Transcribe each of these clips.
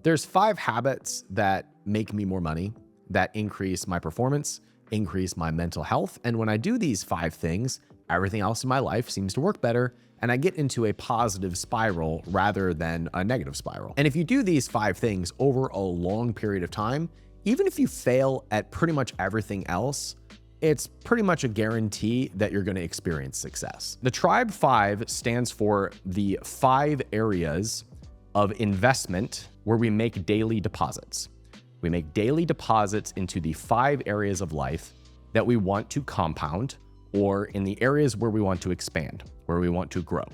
There's 5 habits that make me more money, that increase my performance, increase my mental health. And when I do these 5 things, everything else in my life seems to work better, and I get into a positive spiral rather than a negative spiral. And if you do these 5 things over a long period of time, even if you fail at pretty much everything else, it's pretty much a guarantee that you're going to experience success. The Tribe 5 stands for the 5 areas of investment where we make daily deposits. We make daily deposits into the 5 areas of life that we want to compound, or in the areas where we want to expand, where we want to grow.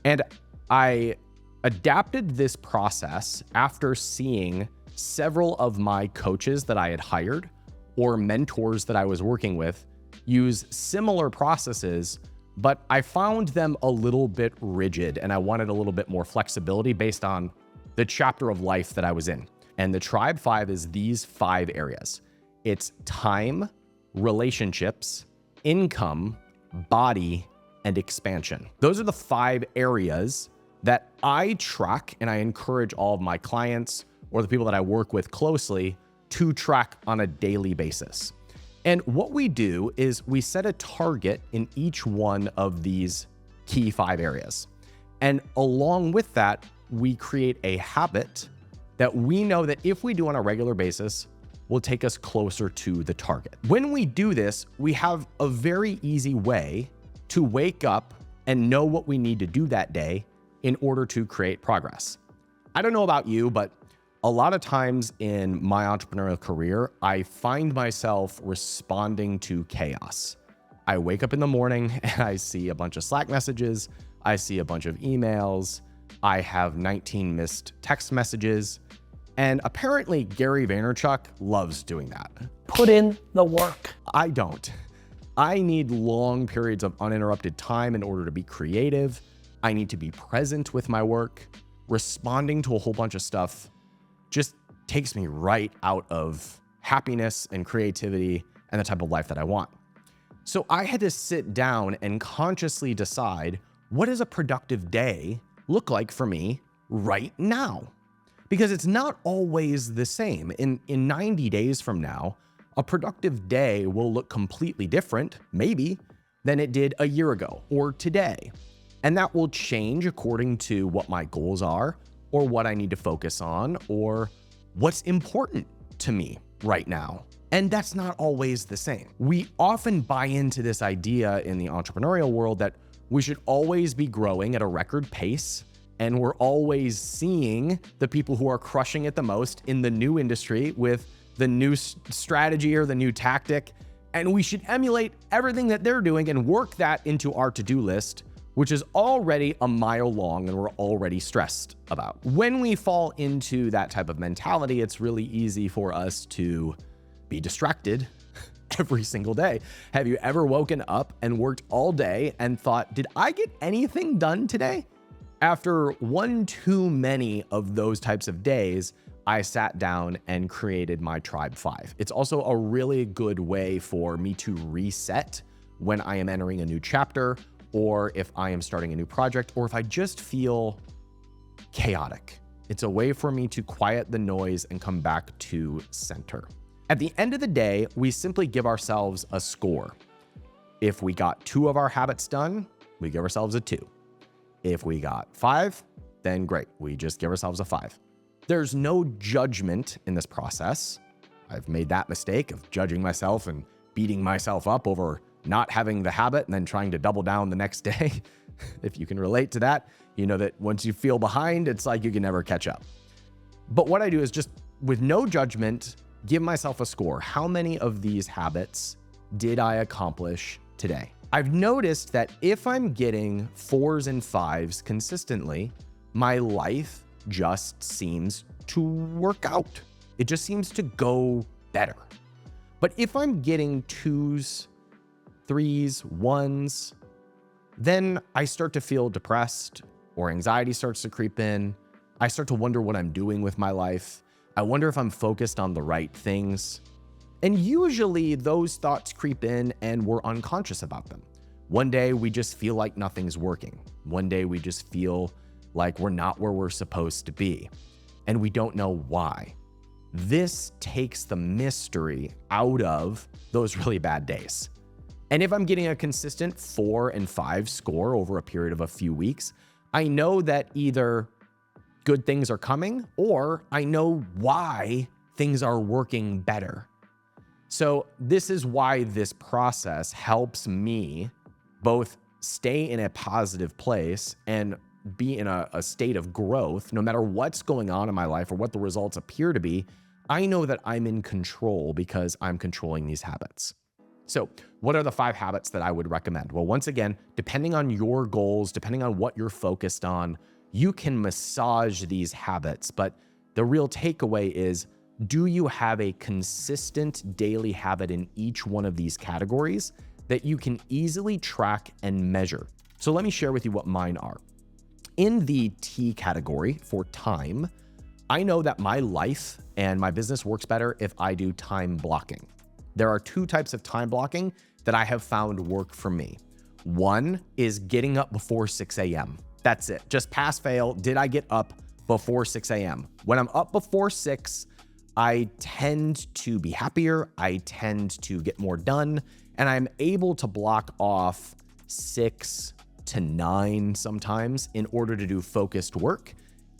And I adapted this process after seeing several of my coaches that I had hired or mentors that I was working with use similar processes, but I found them a little bit rigid, and I wanted a little bit more flexibility based on the chapter of life that I was in. And the Tribe 5 is these 5 areas. It's time, relationships, income, body, and expansion. Those are the 5 areas that I track, and I encourage all of my clients or the people that I work with closely to track on a daily basis. And what we do is we set a target in each one of these key 5 areas. And along with that, we create a habit that we know that if we do on a regular basis, will take us closer to the target. When we do this, we have a very easy way to wake up and know what we need to do that day in order to create progress. I don't know about you, but a lot of times in my entrepreneurial career, I find myself responding to chaos. I wake up in the morning and I see a bunch of Slack messages. I see a bunch of emails. I have 19 missed text messages. And apparently Gary Vaynerchuk loves doing that. Put in the work. I don't. I need long periods of uninterrupted time in order to be creative. I need to be present with my work. Responding to a whole bunch of stuff just takes me right out of happiness and creativity and the type of life that I want. So I had to sit down and consciously decide, what does a productive day look like for me right now? Because it's not always the same. In 90 days from now, a productive day will look completely different, maybe, than it did a year ago or today. And that will change according to what my goals are, or what I need to focus on, or what's important to me right now. And that's not always the same. We often buy into this idea in the entrepreneurial world that we should always be growing at a record pace, and we're always seeing the people who are crushing it the most in the new industry with the new strategy or the new tactic, and we should emulate everything that they're doing and work that into our to-do list, which is already a mile long and we're already stressed about. When we fall into that type of mentality, it's really easy for us to be distracted every single day. Have you ever woken up and worked all day and thought, did I get anything done today? After one too many of those types of days, I sat down and created my Tribe 5. It's also a really good way for me to reset when I am entering a new chapter, or if I am starting a new project, or if I just feel chaotic. It's a way for me to quiet the noise and come back to center. At the end of the day, we simply give ourselves a score. If we got 2 of our habits done, we give ourselves a 2. If we got 5, then great, we just give ourselves a 5. There's no judgment in this process. I've made that mistake of judging myself and beating myself up over not having the habit and then trying to double down the next day. If you can relate to that, you know that once you feel behind, it's like you can never catch up. But what I do is just, with no judgment, give myself a score. How many of these habits did I accomplish today? I've noticed that if I'm getting 4s and 5s consistently, my life just seems to work out. It just seems to go better. But if I'm getting 2s, 3s, 1s, then I start to feel depressed, or anxiety starts to creep in. I start to wonder what I'm doing with my life. I wonder if I'm focused on the right things. And usually those thoughts creep in and we're unconscious about them. One day we just feel like nothing's working. One day we just feel like we're not where we're supposed to be. and we don't know why. This takes the mystery out of those really bad days. And if I'm getting a consistent 4 and 5 score over a period of a few weeks, I know that either good things are coming or I know why things are working better. So this is why this process helps me both stay in a positive place and be in a state of growth. No matter what's going on in my life or what the results appear to be, I know that I'm in control because I'm controlling these habits. So what are the 5 habits that I would recommend? Well, once again, depending on your goals, depending on what you're focused on, you can massage these habits. But the real takeaway is, do you have a consistent daily habit in each one of these categories that you can easily track and measure? So let me share with you what mine are. In the T category for time, I know that my life and my business works better if I do time blocking. There are 2 types of time blocking that I have found work for me. One is getting up before 6 a.m. That's it. Just pass fail. Did I get up before 6 a.m.? When I'm up before 6, I tend to be happier. I tend to get more done, and I'm able to block off 6 to 9 sometimes in order to do focused work.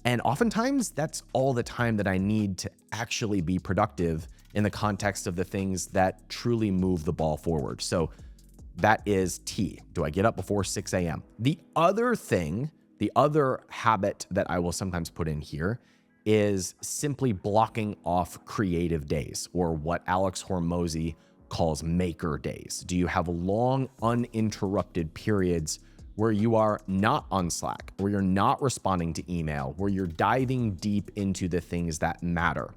And oftentimes that's all the time that I need to actually be productive in the context of the things that truly move the ball forward. So that is T. Do I get up before 6 a.m.? The other thing, the other habit that I will sometimes put in here is simply blocking off creative days, or what Alex Hormozy calls maker days. Do you have long, uninterrupted periods where you are not on Slack, where you're not responding to email, where you're diving deep into the things that matter?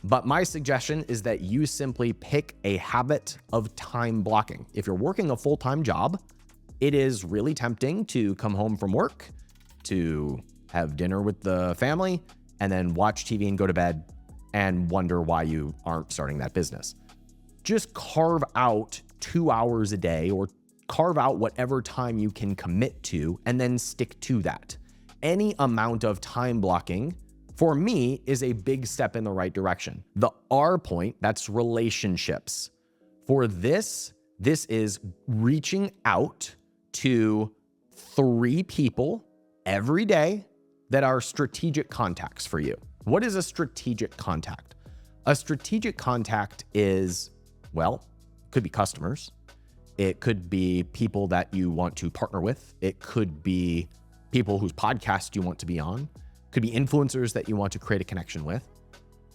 But my suggestion is that you simply pick a habit of time blocking. If you're working a full-time job, it is really tempting to come home from work, to have dinner with the family, and then watch TV and go to bed and wonder why you aren't starting that business. Just carve out 2 hours a day, or carve out whatever time you can commit to, and then stick to that. Any amount of time blocking, for me, is a big step in the right direction. The R point, that's relationships. For this is reaching out to 3 people every day that are strategic contacts for you. What is a strategic contact? A strategic contact is, well, could be customers. It could be people that you want to partner with. It could be people whose podcast you want to be on. It could be influencers that you want to create a connection with.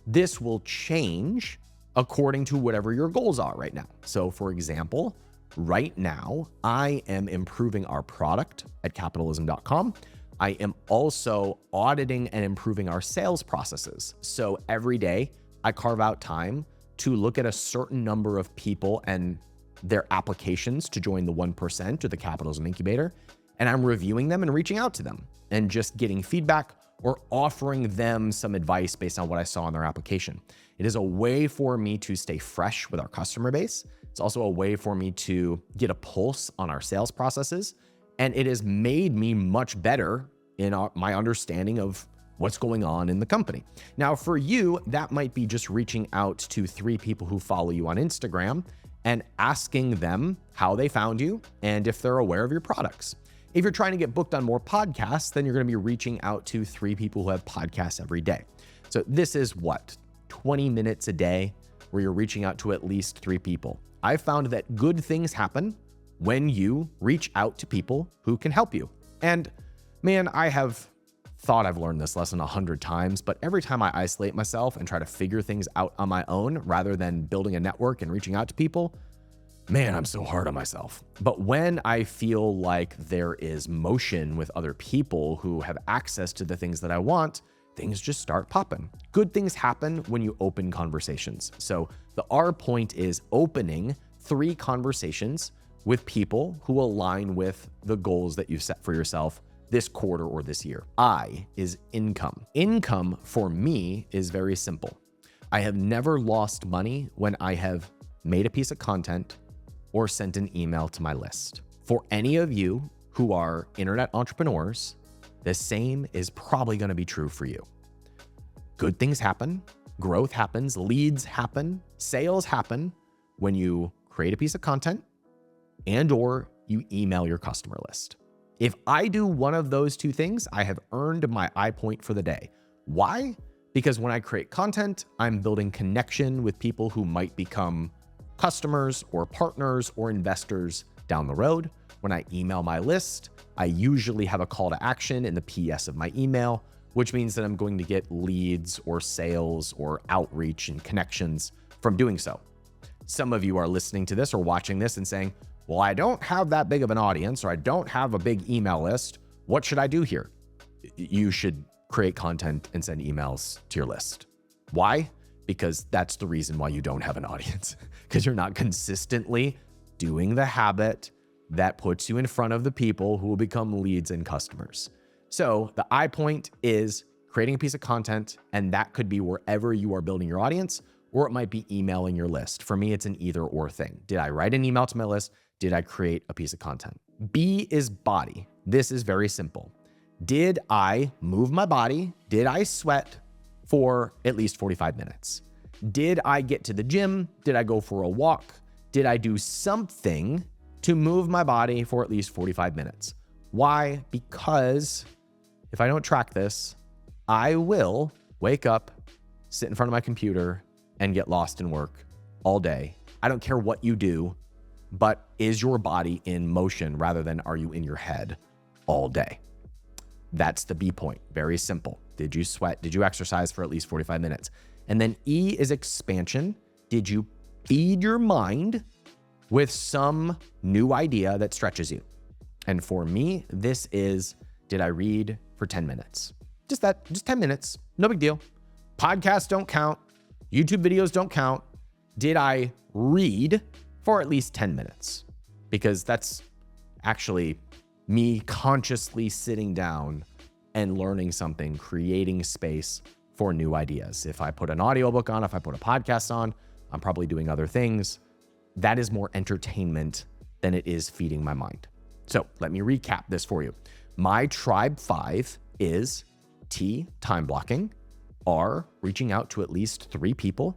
This will change according to whatever your goals are right now. So for example, right now, I am improving our product at capitalism.com. I am also auditing and improving our sales processes. So every day I carve out time to look at a certain number of people and their applications to join the 1% or the Capitalism Incubator. And I'm reviewing them and reaching out to them and just getting feedback or offering them some advice based on what I saw in their application. It is a way for me to stay fresh with our customer base. It's also a way for me to get a pulse on our sales processes. And it has made me much better in my understanding of what's going on in the company. Now, for you, that might be just reaching out to 3 people who follow you on Instagram and asking them how they found you and if they're aware of your products. If you're trying to get booked on more podcasts, then you're going to be reaching out to 3 people who have podcasts every day. So this is what, 20 minutes a day where you're reaching out to at least 3 people. I've found that good things happen when you reach out to people who can help you. And man, I have thought I've learned this lesson 100 times, but every time I isolate myself and try to figure things out on my own rather than building a network and reaching out to people, man, I'm so hard on myself. But when I feel like there is motion with other people who have access to the things that I want, things just start popping. Good things happen when you open conversations. So the R point is opening 3 conversations with people who align with the goals that you've set for yourself this quarter or this year. I is income. Income for me is very simple. I have never lost money when I have made a piece of content or sent an email to my list. For any of you who are internet entrepreneurs, the same is probably going to be true for you. Good things happen, growth happens, leads happen, sales happen when you create a piece of content and or you email your customer list. If I do one of those two things, I have earned my I point for the day. Why? Because when I create content, I'm building connection with people who might become customers or partners or investors down the road. When I email my list, I usually have a call to action in the PS of my email, which means that I'm going to get leads or sales or outreach and connections from doing so. Some of you are listening to this or watching this and saying, well, I don't have that big of an audience, or I don't have a big email list. What should I do here? You should create content and send emails to your list. Why? Because that's the reason why you don't have an audience, because you're not consistently doing the habit that puts you in front of the people who will become leads and customers. So the I point is creating a piece of content, and that could be wherever you are building your audience, or it might be emailing your list. For me, it's an either or thing. Did I write an email to my list? Did I create a piece of content? B is body. This is very simple. Did I move my body? Did I sweat for at least 45 minutes? Did I get to the gym? Did I go for a walk? Did I do something to move my body for at least 45 minutes? Why? Because if I don't track this, I will wake up, sit in front of my computer, and get lost in work all day. I don't care what you do, but is your body in motion rather than are you in your head all day? That's the B point. Very simple. Did you sweat? Did you exercise for at least 45 minutes? And then E is expansion. Did you feed your mind with some new idea that stretches you? And for me, this is, did I read for 10 minutes? Just 10 minutes. No big deal. Podcasts don't count. YouTube videos don't count. Did I read for at least 10 minutes? Because that's actually me consciously sitting down and learning something, creating space for new ideas. If I put an audiobook on, if I put a podcast on, I'm probably doing other things. That is more entertainment than it is feeding my mind. So let me recap this for you. My tribe 5 is T, time blocking, R, reaching out to at least 3 people,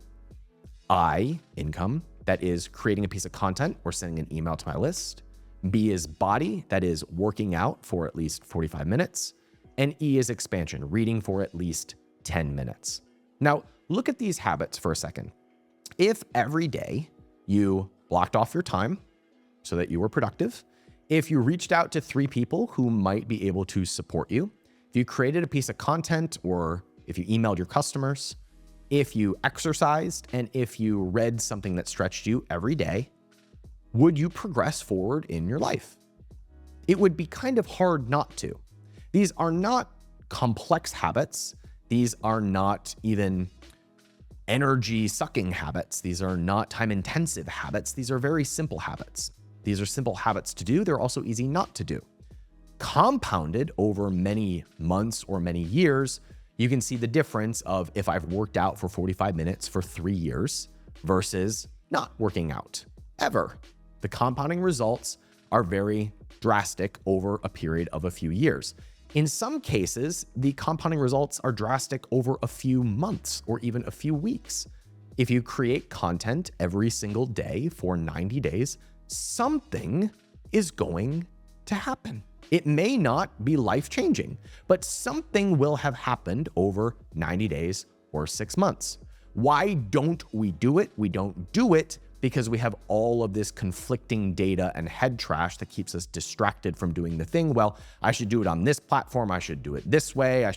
I, income, that is creating a piece of content or sending an email to my list, B is body, that is working out for at least 45 minutes, and E is expansion, reading for at least 10 minutes. Now, look at these habits for a second. If every day you blocked off your time so that you were productive, if you reached out to 3 people who might be able to support you, if you created a piece of content, or if you emailed your customers, if you exercised, and if you read something that stretched you every day, would you progress forward in your life? It would be kind of hard not to. These are not complex habits. These are not even energy sucking habits. These are not time intensive habits. These are very simple habits. These are simple habits to do. They're also easy not to do. Compounded over many months or many years, you can see the difference of if I've worked out for 45 minutes for 3 years versus not working out ever. The compounding results are very drastic over a period of a few years. In some cases, the compounding results are drastic over a few months or even a few weeks. If you create content every single day for 90 days, something is going to happen. It may not be life-changing, but something will have happened over 90 days or 6 months. Why don't we do it? We don't do it because we have all of this conflicting data and head trash that keeps us distracted from doing the thing. Well, I should do it on this platform. I should do it this way.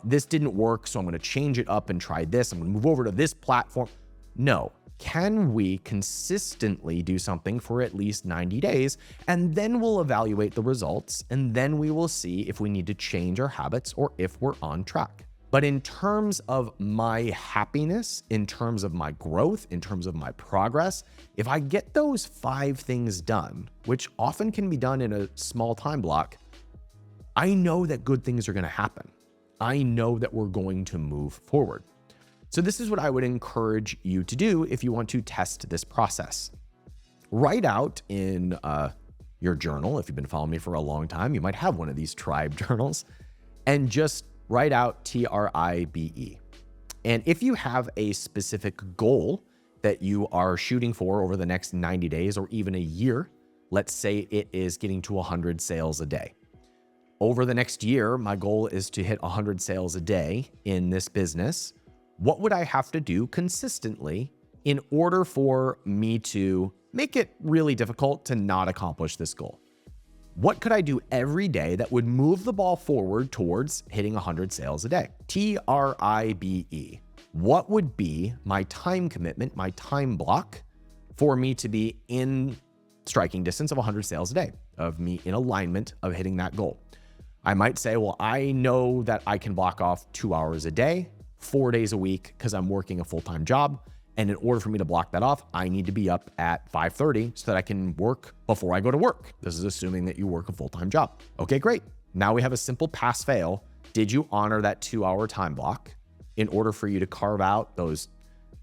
This didn't work, so I'm going to change it up and try this. I'm going to move over to this platform. No. Can we consistently do something for at least 90 days? And then we'll evaluate the results, and then we will see if we need to change our habits or if we're on track. But in terms of my happiness, in terms of my growth, in terms of my progress, if I get those 5 things done, which often can be done in a small time block, I know that good things are going to happen. I know that we're going to move forward. So this is what I would encourage you to do if you want to test this process. Write out in your journal, if you've been following me for a long time, you might have one of these tribe journals, and just write out TRIBE. And if you have a specific goal that you are shooting for over the next 90 days or even a year, let's say it is getting to 100 sales a day. Over the next year, my goal is to hit 100 sales a day in this business. What would I have to do consistently in order for me to make it really difficult to not accomplish this goal? What could I do every day that would move the ball forward towards hitting 100 sales a day? TRIBE. What would be my time commitment, my time block for me to be in striking distance of 100 sales a day, of me in alignment of hitting that goal? I might say, well, I know that I can block off 2 hours a day, 4 days a week, because I'm working a full-time job. And in order for me to block that off, I need to be up at 5:30 so that I can work before I go to work. This is assuming that you work a full-time job. Okay, great. Now we have a simple pass-fail. Did you honor that 2-hour time block in order for you to carve out those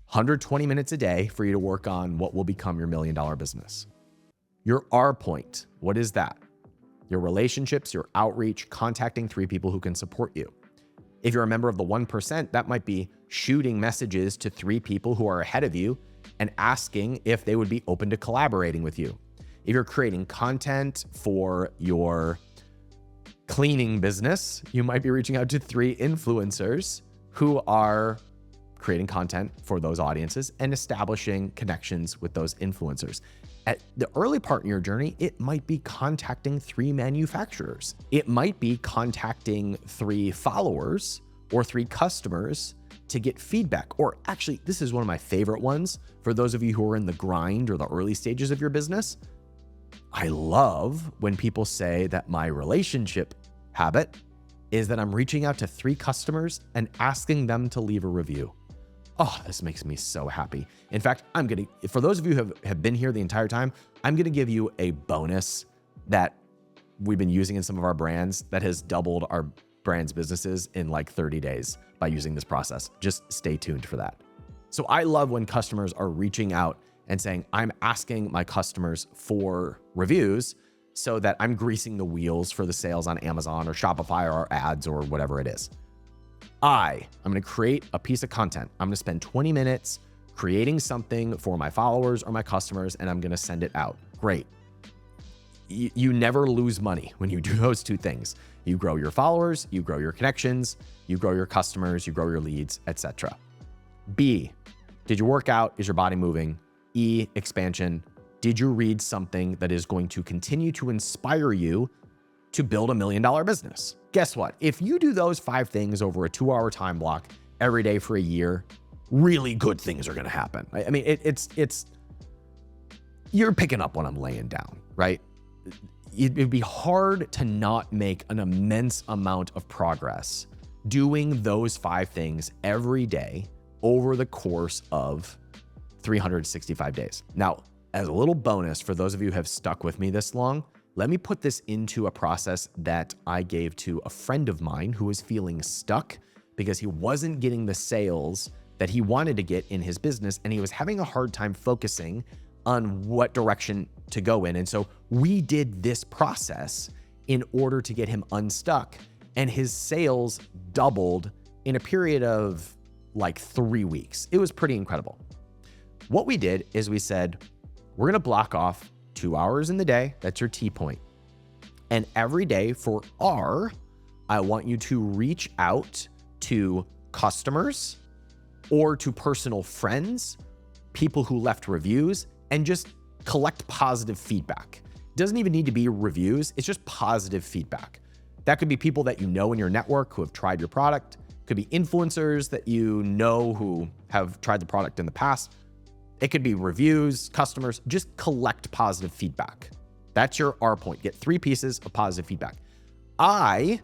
120 minutes a day for you to work on what will become your $1 million business? Your R point, what is that? Your relationships, your outreach, contacting 3 people who can support you. If you're a member of the 1%, that might be shooting messages to 3 people who are ahead of you and asking if they would be open to collaborating with you. If you're creating content for your cleaning business, you might be reaching out to 3 influencers who are creating content for those audiences and establishing connections with those influencers. At the early part in your journey, it might be contacting 3 manufacturers. It might be contacting 3 followers or 3 customers to get feedback. Or actually, this is one of my favorite ones for those of you who are in the grind or the early stages of your business. I love when people say that my relationship habit is that I'm reaching out to 3 customers and asking them to leave a review. Oh, this makes me so happy. In fact, for those of you who have been here the entire time, I'm gonna give you a bonus that we've been using in some of our brands that has doubled our brands' businesses in like 30 days by using this process. Just stay tuned for that. So I love when customers are reaching out and saying, I'm asking my customers for reviews so that I'm greasing the wheels for the sales on Amazon or Shopify or ads or whatever it is. I'm going to create a piece of content. I'm going to spend 20 minutes creating something for my followers or my customers, and I'm going to send it out. Great. You never lose money when you do those 2 things. You grow your followers, you grow your connections, you grow your customers, you grow your leads, etc. B, did you work out? Is your body moving? E, expansion. Did you read something that is going to continue to inspire you to build a $1 million business? Guess what? If you do those 5 things over a 2-hour time block every day for a year, really good things are going to happen. I mean, it's you're picking up what I'm laying down, right? It'd be hard to not make an immense amount of progress doing those 5 things every day over the course of 365 days. Now, as a little bonus for those of you who have stuck with me this long, let me put this into a process that I gave to a friend of mine who was feeling stuck because he wasn't getting the sales that he wanted to get in his business, and he was having a hard time focusing on what direction to go in. And so we did this process in order to get him unstuck, and his sales doubled in a period of like 3 weeks. It was pretty incredible. What we did is we said, we're going to block off 2 hours in the day. That's your T point. And every day for R, I want you to reach out to customers or to personal friends, people who left reviews, and just collect positive feedback. It doesn't even need to be reviews. It's just positive feedback. That could be people that you know in your network who have tried your product. It could be influencers that you know who have tried the product in the past. It could be reviews, customers. Just collect positive feedback. That's your R point. Get 3 pieces of positive feedback. I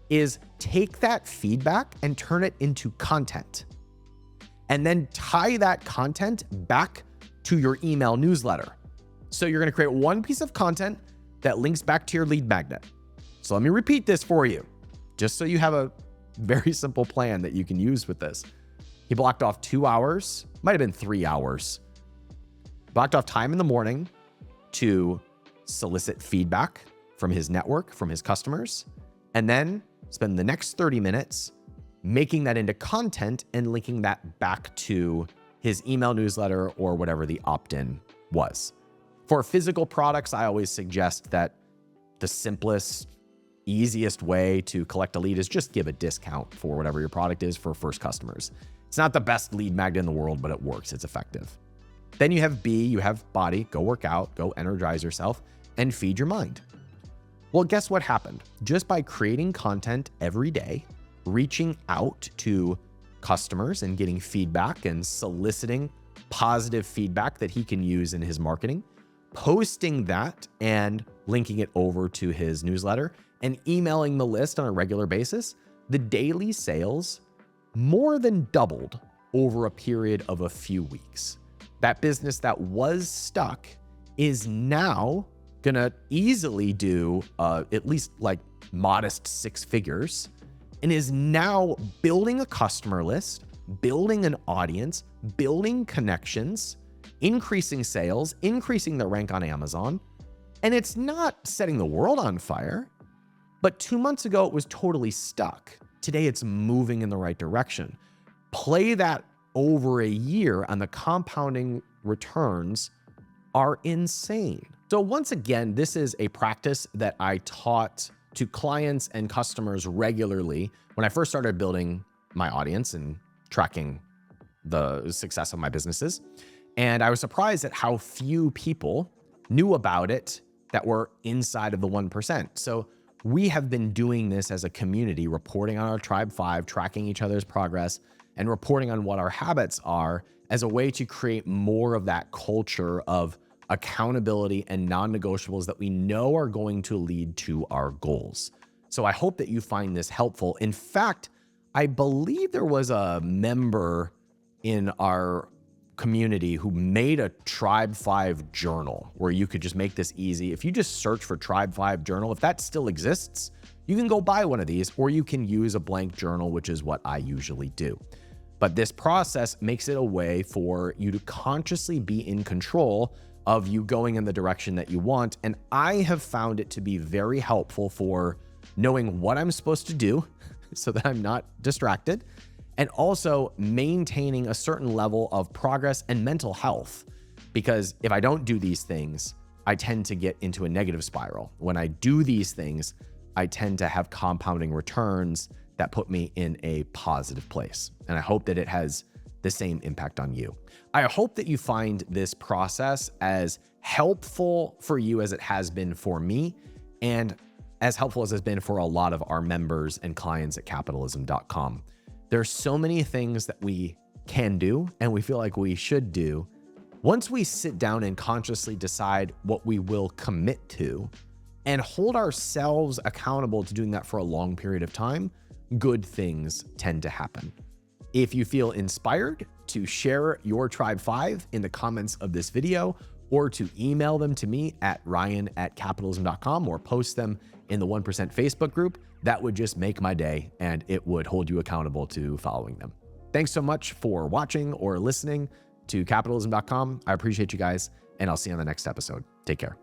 is take that feedback and turn it into content. And then tie that content back to your email newsletter. So you're going to create 1 piece of content that links back to your lead magnet. So let me repeat this for you, just so you have a very simple plan that you can use with this. He blocked off 2 hours, might have been 3 hours. Blocked off time in the morning to solicit feedback from his network, from his customers, and then spend the next 30 minutes making that into content and linking that back to his email newsletter or whatever the opt-in was. For physical products, I always suggest that the simplest, easiest way to collect a lead is just give a discount for whatever your product is for first customers. It's not the best lead magnet in the world, but it works. It's effective. Then you have B, you have body, go work out, go energize yourself, and feed your mind. Well, guess what happened? Just by creating content every day, reaching out to customers and getting feedback and soliciting positive feedback that he can use in his marketing, posting that and linking it over to his newsletter and emailing the list on a regular basis, the daily sales more than doubled over a period of a few weeks. That business that was stuck is now gonna easily do at least like modest 6 figures and is now building a customer list, building an audience, building connections, increasing sales, increasing the rank on Amazon. And it's not setting the world on fire, but 2 months ago it was totally stuck. Today it's moving in the right direction. Play that over a year and the compounding returns are insane. So once again, this is a practice that I taught to clients and customers regularly when I first started building my audience and tracking the success of my businesses. And I was surprised at how few people knew about it that were inside of the 1%. So we have been doing this as a community, reporting on our Tribe 5, tracking each other's progress, and reporting on what our habits are as a way to create more of that culture of accountability and non-negotiables that we know are going to lead to our goals. So I hope that you find this helpful. In fact, I believe there was a member in our community who made a Tribe 5 journal where you could just make this easy. If you just search for Tribe 5 journal, if that still exists, you can go buy one of these, or you can use a blank journal, which is what I usually do. But this process makes it a way for you to consciously be in control of you going in the direction that you want. And I have found it to be very helpful for knowing what I'm supposed to do so that I'm not distracted, and also maintaining a certain level of progress and mental health. Because if I don't do these things, I tend to get into a negative spiral. When I do these things, I tend to have compounding returns that put me in a positive place. And I hope that it has the same impact on you. I hope that you find this process as helpful for you as it has been for me, and as helpful as it's been for a lot of our members and clients at capitalism.com. There's so many things that we can do and we feel like we should do. Once we sit down and consciously decide what we will commit to and hold ourselves accountable to doing that for a long period of time, good things tend to happen. If you feel inspired to share your Tribe 5 in the comments of this video, or to email them to me at ryan@capitalism.com, or post them in the 1% Facebook group, that would just make my day and it would hold you accountable to following them. Thanks so much for watching or listening to capitalism.com. I appreciate you guys, and I'll see you on the next episode. Take care.